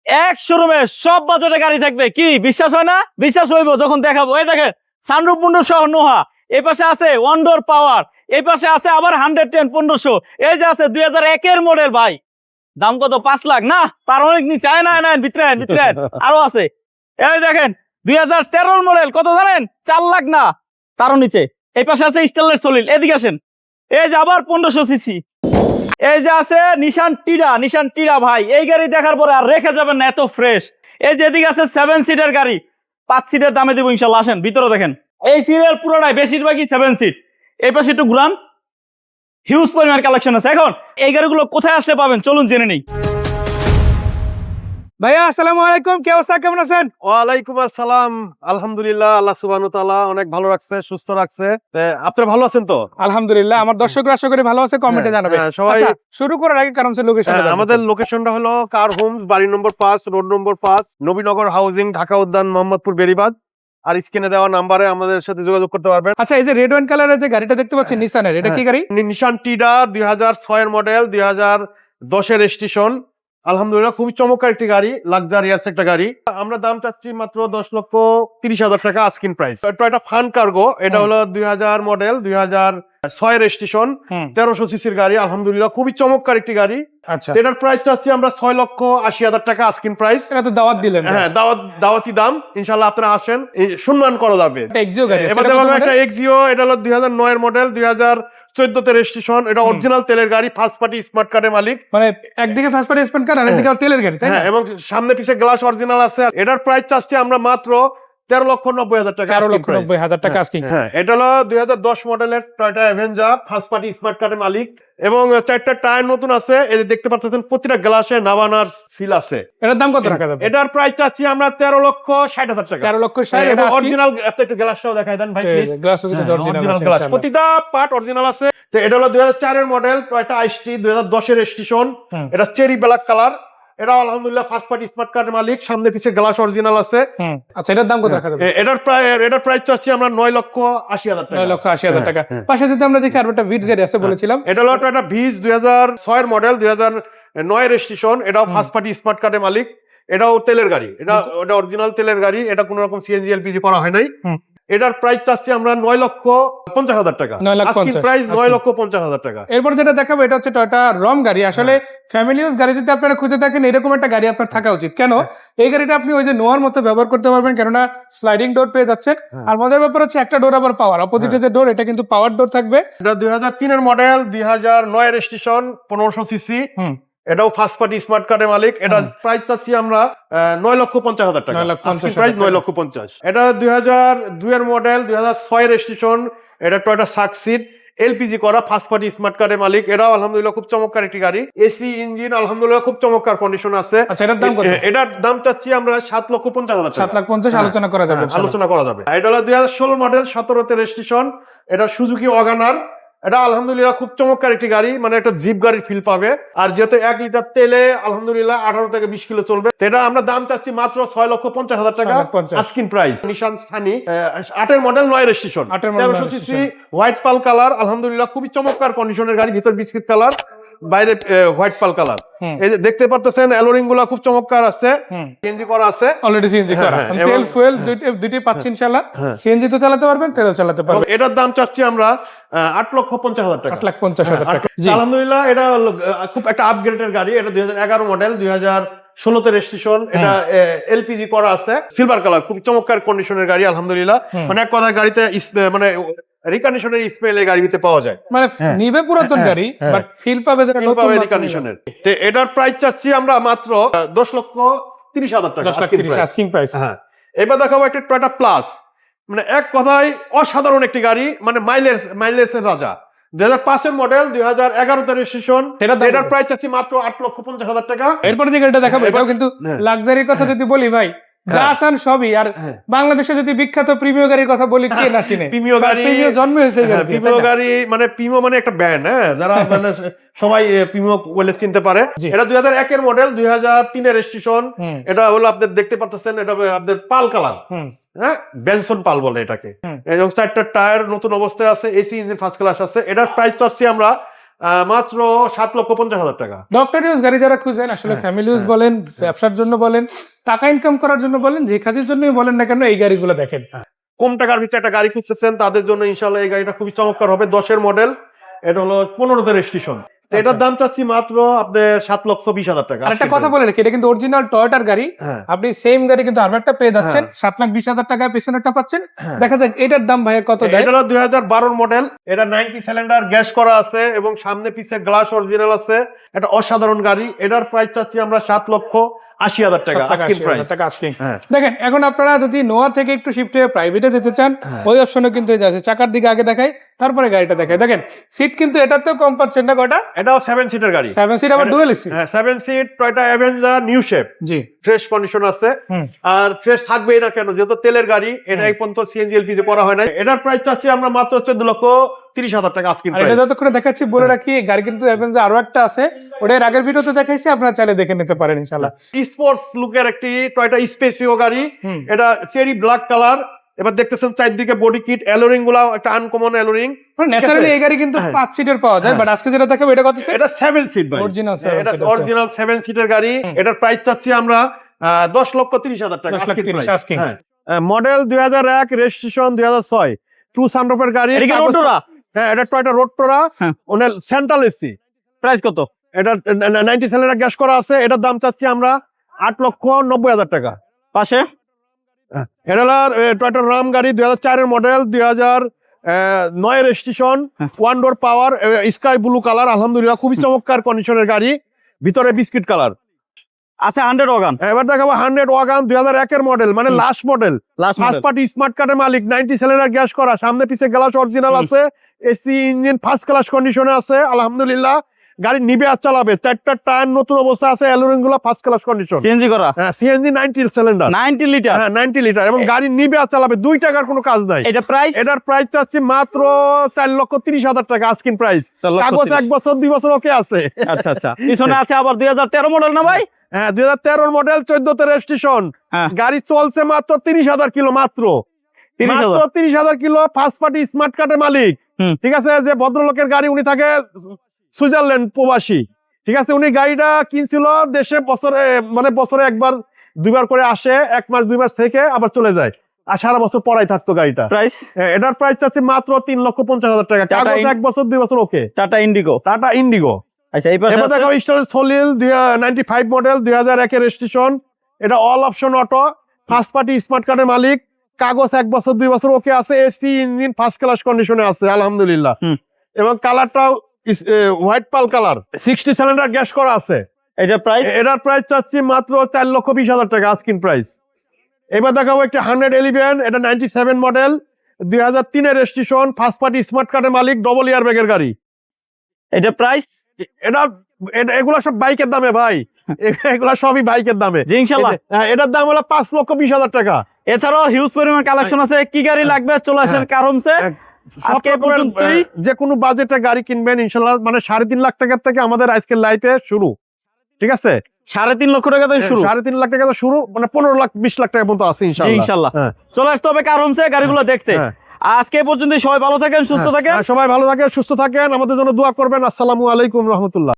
এক শোরুমে সব বাজেটে গাড়ি থাকবে, কি বিশ্বাস হয় না? বিশ্বাস হইব যখন দেখাবো। এই দেখেন সানরুফ মুন্ডু সহ নোহা, এই পাশে আছে ওয়ান্ডোর পাওয়ার, এই পাশে আছে আবার 110 1500, এই যে আছে 2001 মডেল ভাই। দাম কত? 5 লাখ না, তার অনেক নিচে। চায় না না ভিতরে ভিতরে আরো আছে। এই দেখেন 2013 মডেল, কত জানেন? 4 লাখ না, তারও নিচে। এই পাশে আছে স্টেনলেস সলিড, এদিকে আসেন। এই যে আবার 1500 সিসি। এই যে আছে নিশান টিরা ভাই, এই গাড়ি দেখার পরে আর রেখে যাবেন না, এত ফ্রেশ। এই যে এদিকে আছে 7 সিটের গাড়ি, 5 সিটের দামে দিব ইনশাল্লাহ। আসেন ভিতরে দেখেন, এই সিরিয়াল পুরোটাই বেশিরভাগই 7 সিট। এই পাশে একটু ঘুরান, হিউজ পরিমাণ কালেকশন আছে। এখন এই গাড়িগুলো কোথায় আসলে পাবেন চলুন জেনে নেই। ভাইয়া আসসালামু আলাইকুম, কি অবস্থা, কেমন আছেন? ওয়ালাইকুম আসসালাম, আলহামদুলিল্লাহ, আল্লাহ সুবহানাহু ওয়া তাআলা অনেক ভালো রাখছে, সুস্থ রাখছে। আপনারা ভালো আছেন তো? আলহামদুলিল্লাহ, আমার দর্শকরা আশা করি ভালো আছে, কমেন্টে জানাবে। সবাই আচ্ছা, শুরু করার আগে কারণ লোকেশন, আমাদের লোকেশনটা হলো কার হোমস, বাড়ি নম্বর 5, road number 5, Nabinagar housing, Dhaka উদ্যান, মোহাম্মদপুর বেরিবাদ। আর স্ক্রিনে দেওয়া নাম্বারে আমাদের সাথে যোগাযোগ করতে পারবেন। আচ্ছা, এই যে রেড ওয়াইন কালারের যে গাড়িটা দেখতে পাচ্ছি নিসানের, এটা কি গাড়ি? নিশান টিডা 2006 এর মডেল, 2010 এর রেজিস্ট্রেশন। আলহামদুলিল্লাহ খুবই চমৎকার একটি গাড়ি, লাক্সারিয়াস একটা গাড়ি। আমরা দাম চাচ্ছি মাত্র 10,30,000 টাকা আস্কিং প্রাইস। এটা ফান কার্গো, এটা হলো 2000 মডেল, 2006 এর রেজিস্ট্রেশন, 1300 সিসির গাড়ি। আলহামদুলিল্লাহ খুবই চমৎকার একটি গাড়ি। আচ্ছা, এটার প্রাইস চাচ্ছি আমরা 6,80,000 টাকা আস্কিং প্রাইস। এটা তো দাওয়াত দিলেন। হ্যাঁ, দাওয়াতি দাম। ইনশাআল্লাহ আপনারা আসেন, সম্মান করা যাবে। এটা এক্সিও গাড়ি, এবার একটা এক্সিও, এটা হলো 2009 এর মডেল, 2014 তে রেজিস্ট্রেশন। এটা অরিজিনাল তেলের গাড়ি, ফার্স্ট পার্টি স্মার্ট কার্ডের মালিক। মানে একদিকে ফার্স্ট পার্টি স্পেন্ড কার আর একদিকে তেলের গাড়ি, তাই না? হ্যাঁ, এবং সামনে পিছে গ্লাস অরিজিনাল আছে। এটার প্রাইস চাচ্ছি আমরা মাত্র 13,90,000 টাকা। 13,90,000 টাকা আস্কিং। হ্যাঁ, এটা হলো 2010 মডেলের Toyota Avenger, first party smart কার্ডের মালিক। এবং 4টা টায়ার নতুন আছে, এই যে দেখতে পাচ্ছেন প্রতিটা গ্লাসে নাভানার সিল আছে। এটার দাম কত রাখা যাবে? এটার প্রাইস চাচ্ছি আমরা 13,60,000 টাকা। 13,60,000। এটা অরিজিনাল। একটু গ্লাসটাও দেখাই দেন ভাই প্লিজ। গ্লাস অরিজিনাল গ্লাস, প্রতিটা পার্ট অরিজিনাল আছে। তো এটা হলো 2004 এর মডেল, টয়োটা আইসটি, 2010 এর রেজিস্ট্রেশন। এটা চেরি ব্ল্যাক কালার। এটা আলহামদুলিল্লাহ ফার্স্ট পার্টি স্মার্ট কার্ডের মালিক, সামনে পিছে গ্লাস অরিজিনাল আছে। আচ্ছা, এটার দাম কত রাখা যাবে? এটার প্রাইস চাচ্ছি আমরা 9,80,000 টাকা। 9,80,000 টাকা। পাশে যদি আমরা দেখি আর একটা ভিটস গাড়ি আছে বলেছিলাম, এটা হলো একটা ভিজ, 2006 এর মডেল, 2009 এর রেজিস্ট্রেশন। এটাও ফার্স্ট পার্টি স্মার্ট কার্ডের মালিক। এটাও তেলের গাড়ি, এটা অরিজিনাল তেলের গাড়ি। এটা কোনো রকম সিএনজি এলপিজি করা হয় নাই। এটার প্রাইস চাচ্ছি আমরা 9,50,000 টাকা। আস্কিং প্রাইস 9,50,000 টাকা। এরপর যেটা দেখাবো এটা হচ্ছে টয়োটা রম গাড়ি। আসলে ফ্যামিলি ইউজ গাড়ি যদি আপনারা খুঁজে থাকেন, এরকম একটা গাড়ি আপনার থাকা উচিত। কেন? এই গাড়িটা আপনি ওই যে নোয়ার মতো ব্যবহার করতে পারবেন, কেননা স্লাইডিং ডোর পেয়ে যাচ্ছেন। আর মজার ব্যাপার হচ্ছে একটা ডোর আবার পাওয়ার, অপোজিটে যে ডোর এটা কিন্তু পাওয়ার ডোর থাকবে। এটা 2003 এর মডেল, 2009 এর রেজিস্ট্রেশন, 1500 সিসি। এটাও ফার্স্ট পার্টি স্মার্ট কার্ডের মালিক। এটা প্রাইস চাচ্ছি আমরা 9,50,000 টাকা। Asking price 9,50,000। এটা 2002 এর মডেল, 2006 এর রেজিস্ট্রেশন। এটা টয়োটা সাকসিড, এলপিজি করা, ফার্স্ট পার্টি স্মার্ট কার্ডের মালিক। এটাও আলহামদুলিল্লাহ খুব চমৎকার একটি গাড়ি। এসি ইঞ্জিন আলহামদুলিল্লাহ খুব চমৎকার কন্ডিশন আছে। আচ্ছা, এটার দাম কত? এটার দাম চাচ্ছি আমরা 7,50,000 টাকা। 7,50,000 আলোচনা করা যাবে। আলোচনা করা যাবে। এটা হলো 2016 মডেল, 17 তে রেজিস্ট্রেশন। এটা সুজুকি ওয়াগনার। এটা আলহামদুলিল্লাহ খুব চমৎকার একটি গাড়ি, মানে একটা জিপ গাড়ির ফিল পাবে। আর যেহেতু 1 লিটার তেলে আলহামদুলিল্লাহ 18 থেকে 20 কিলো চলবে। এটা আমরা দাম চাচ্ছি মাত্র 6,50,000 টাকা আস্কিং প্রাইস। নিশান সানি 8 এর মডেল, 9 রেজিস্ট্রেশন, 1300 সিসি, হোয়াইট পাল কালার। আলহামদুলিল্লাহ খুবই চমৎকার কন্ডিশনের গাড়ি, ভিতর বিস্কিট কালার, বাইরে হোয়াইট পাল কালার। এই যে দেখতে পারতেছেন অ্যালোরিং গুলা খুব চমৎকার আছে, সিএনজি করা আছে অলরেডি। সিএনজি করা, তেল ফুয়েল দুটি পাচ্ছি ইনশাআল্লাহ। সিএনজি তো চালাতে পারবেন, তেলও চালাতে পারবেন। এটার দাম চাচ্ছি আমরা 8,50,000 টাকা। 8,50,000 টাকা। আলহামদুলিল্লাহ এটা খুব একটা আপগ্রেডের গাড়ি। এটা 2011 মডেল, 2016 তে রেজিস্ট্রেশন। এটা এলপিজি করা আছে, সিলভার কালার, খুব চমৎকার কন্ডিশনের গাড়ি আলহামদুলিল্লাহ। মানে এক কথায় গাড়িতে মানে রিকন্ডিশনের স্মেল এই গাড়িতে পাওয়া যায়। মানে নিবে পুরাতন গাড়ি, বাট ফিল পাবে যেটা নতুন রিকন্ডিশনের। তো এটার প্রাইস চাচ্ছি আমরা মাত্র 10,30,000 টাকা আস্কিং প্রাইস। হ্যাঁ, এবার দেখাবো একটা টয়োটা প্লাস। মানে এক কথায় অসাধারণ একটি গাড়ি, মানে মাইলেজের রাজা। 2005 এর মডেল, 2011 তে রেজিস্ট্রেশন। এটার প্রাইস চাচ্ছি মাত্র 8,50,000 টাকা। এরপরে যে গাড়িটা দেখাবো এটাও কিন্তু লাক্সারির কথা যদি বলি ভাই, যা আসান সবই। আর বাংলাদেশে যদি বিখ্যাত প্রিমিও গাড়ির কথা বলি, কে না চিনে? প্রিমিও গাড়ি, জন্ম হয়েছে প্রিমিও গাড়ি, মানে প্রিমিও মানে একটা ব্র্যান্ড। হ্যাঁ, যারা মানে সবাই প্রিমিও বলে চিনতে পারে। এটা 2001 এর মডেল, 2003 এর রেজিস্ট্রেশন। এটা হলো আপনাদের দেখতে পাচ্ছেন, এটা আপনাদের পাল কালার। হ্যাঁ, বেনসন পাল বলে এটাকে। এবং 4টা টায়ার নতুন অবস্থায় আছে, এসি ইঞ্জিন ফার্স্ট ক্লাস আছে। এটার প্রাইস চাচ্ছি আমরা মাত্র 7,50,000 টাকা। ডক্টর ইউজ গাড়ি যারা খুঁজেন আসলে হ্যাঁ, ফ্যামিলি ইউজ হ্যাঁ, বলেন, ব্যবসার জন্য বলেন, টাকা ইনকাম করার জন্য বলেন, যে কাজের জন্যই বলেন না কেন এই গাড়িগুলো দেখেন। কম টাকার ভিতরে একটা গাড়ি খুঁজতেছেন তাদের জন্য ইনশাল্লাহ এই গাড়িটা খুবই চমৎকার হবে। 10-এর মডেল, এটা হলো 15তে রেজিস্ট্রেশন। এটার দাম চাচ্ছি মাত্র আপনার 7,20,000 টাকা। আর একটা কথা বলে রাখি, এটা কিন্তু অরিজিনাল টয়োটার গাড়ি। হ্যাঁ, আপনি সেম গাড়ি কিন্তু আরো একটা পেয়ে যাচ্ছেন, 7,20,000 টাকায় পেছনেরটা পাচ্ছেন। হ্যাঁ। দেখা যাক এটার দাম ভাইয়া কত দেয়। এটা হলো 2012 মডেল, এটা 90 সিলিন্ডার গ্যাস করা আছে এবং সামনে পিছে গ্লাস অরিজিনাল আছে। এটা অসাধারণ গাড়ি। এটার প্রাইস চাচ্ছি আমরা 7,80,000 টাকা আস্কিং প্রাইস। হ্যাঁ। দেখেন এখন আপনারা যদি নোয়া থেকে একটু শিফট হয়ে প্রাইভেটে যেতে চান, ওই অপশনে কিন্তু এই যে আছে, চাকার দিকে আগে দেখাই, তারপরে গাড়িটা দেখাই। দেখেন সিট কিন্তু এটাতেও কম পাচ্ছেন না, কয়টা? এটাও 7 সিটের গাড়ি। 7 সিট, আবার ডুয়েল এসি। হ্যাঁ, 7 seat Toyota Avenger new shape, জি, ফ্রেশ কন্ডিশন আছে। হুম। আর ফ্রেশ থাকবেই না কেন, যেহেতু তেলের গাড়ি। এটা এই পর্যন্ত সিএনজি এলপিজি করা হয় না। এটার প্রাইস চাচ্ছি আমরা মাত্র 14,30,000 টাকা আস্কিং আর এটা প্রাইস। যতক্ষণ দেখাচ্ছি বলে রাখি, গাড়ি কিন্তু অ্যাভেঞ্জার আরো একটা আছে, ওটার আগের ভিডিওতে দেখাইছি, আপনারা চাইলে দেখে নিতে পারেন ইনশাআল্লাহ। স্পোর্টস লুকের একটি টয়োটা স্পেসিও গাড়ি। হুম। এটা চেরি ব্ল্যাক কালার। এবার দেখতেছেন চারদিকে বডি কিট, অ্যালোরিং গুলা একটা আনকমন অ্যালোরিং। ন্যাচারালি এই গাড়ি কিন্তু হ্যাঁ। 5 সিটের পাওয়া যায়, হ্যাঁ। বাট আজকে যেটা দেখাবো এটা কত সিট? এটা 7 সিট ভাই। Original seven এটা seat আছে। অরিজিনাল 7 সিটের গাড়ি। এটার প্রাইস চাচ্ছি আমরা 10,30,000 টাকা আস্কিং 10,30,000 প্রাইস। asking। হ্যাঁ, মডেল 2001, রেজিস্ট্রেশন 2006, 2 সানরুফের গাড়ি। এটা কি রোটোরা? হ্যাঁ, এটা টয়োটা রোটোরা। হ্যাঁ। ওনার সেন্ট্রাল এসি। প্রাইস কত? এটা 90 সিলিন্ডার গ্যাস করা আছে। এটার দাম চাচ্ছি আমরা 8,90,000 টাকা। পাশে এটা হলো টয়োটা রাম গাড়ি, 2004 এর মডেল, 2009 রেজিস্ট্রেশন, ওয়ান ডোর পাওয়ার, স্কাই ব্লু কালার। আলহামদুলিল্লাহ খুবই চমৎকার কন্ডিশনের গাড়ি, ভিতরে বিস্কিট কালার আছে 100 ওয়াগান। এবার দেখাবো 100 ওয়াগান, 2001 এর মডেল, মানে last model, last first party smart কার্ডের মালিক, 90 সিলিন্ডার গ্যাস করা, সামনে পিছে গ্লাস অরিজিনাল আছে, এসি ইঞ্জিন ফার্স্ট ক্লাস কন্ডিশনে আছে। আলহামদুলিল্লাহ গাড়ি নিবে আর চালাবে। 4টা টায়ার নতুন অবস্থা আছে, অ্যালুমিনিয়াম গুলো ফার্স্ট ক্লাস কন্ডিশন। সিএনজি করা, হ্যাঁ, সিএনজি 90 সিলিন্ডার, 90 লিটার। হ্যাঁ 90 লিটার, এবং গাড়ি নিবে আর চালাবে, 2 টাকার কোনো কাজ নাই। এটা প্রাইস এটার প্রাইস চাচ্ছি মাত্র 4,30,000 টাকা আস্কিং প্রাইস। 4,30,000 কাগজ 1 বছর 2 বছর ওকে আছে। আচ্ছা আচ্ছা, পিছনে আছে আবার 2013 মডেল না ভাই? হ্যাঁ, 2013 মডেল, 14তে রেজিস্ট্রেশন। হ্যাঁ। গাড়ি চলছে মাত্র 30,000 কিলো, মাত্র 30,000 কিলো। ফার্স্ট পার্টি স্মার্ট কার্ডের মালিক। হুম। ঠিক আছে, যে ভদ্রলোকের গাড়ি, উনি থাকে সুইজারল্যান্ড প্রবাসী। ঠিক আছে, উনি গাড়িটা কিনছিল দেশে, বছরে একবার 2বার করে আসে, 1 মাস 2 মাস থেকে আবার চলে যায়, আর সারা বছর পড়াই থাকতো গাড়িটা। প্রাইস এটার প্রাইস চাচ্ছি মাত্র 3,50,000 টাকা। কাগজ 1 বছর 2 বছর okay. Tata Indigo. Tata Indigo. আচ্ছা, এই পাশে এবার আছে দেখাবো স্টার সলিল, 95 মডেল, 2001 এর রেজিস্ট্রেশন। এটা all option auto, first party smart কার্ডের মালিক, কাগজ 1 বছর 2 বছর ওকে আছে, এসি ইঞ্জিন ফার্স্ট ক্লাস কন্ডিশনে আছে আলহামদুলিল্লাহ। হুম। এবং কালারটাও হোয়াইট পাল কালার, 60 সিলিন্ডার গ্যাস করা আছে। এটা প্রাইস এটার প্রাইস চাচ্ছি মাত্র 4,20,000 টাকা আস্কিং প্রাইস। এবার দেখাবো একটা 111, এটা 97 মডেল, 2003 এর রেজিস্ট্রেশন, ফার্স্ট পার্টি স্মার্ট কার্ডের মালিক, ডবল ইয়ার ব্যাগের গাড়ি। এটা প্রাইস এগুলা সব বাইকের দামে ভাই, এগুলা সবই বাইকের দামে। জি ইনশাআল্লাহ। হ্যাঁ, এটার দাম হলো 5,20,000 টাকা। এছাড়াও হিউজ পরিমাণ কালেকশন আছে। কি গাড়ি লাগবে চলে আসেন কারমসে। আজকে এই পর্যন্তই। যে কোনো বাজেটে গাড়ি কিনবেন ইনশাল্লাহ, মানে 3.5 লাখ টাকা থেকে আমাদের আজকের লাইফে শুরু। ঠিক আছে, 3.5 লক্ষ টাকা থেকে শুরু। 3.5 লাখ টাকা শুরু, মানে 15 লাখ 20 লাখ টাকা পর্যন্ত আছে জি ইনশাল্লাহ। ইনশাআল্লাহ। হ্যাঁ। চলে আসতে হবে কারমসে গাড়িগুলো দেখতে। হ্যাঁ। আজকে এই পর্যন্ত, সবাই ভালো থাকেন, সুস্থ থাকেন। সবাই ভালো থাকেন, সুস্থ থাকেন, আমাদের জন্য দোয়া করবেন। আসসালামু আলাইকুম রহমতুল্লাহ।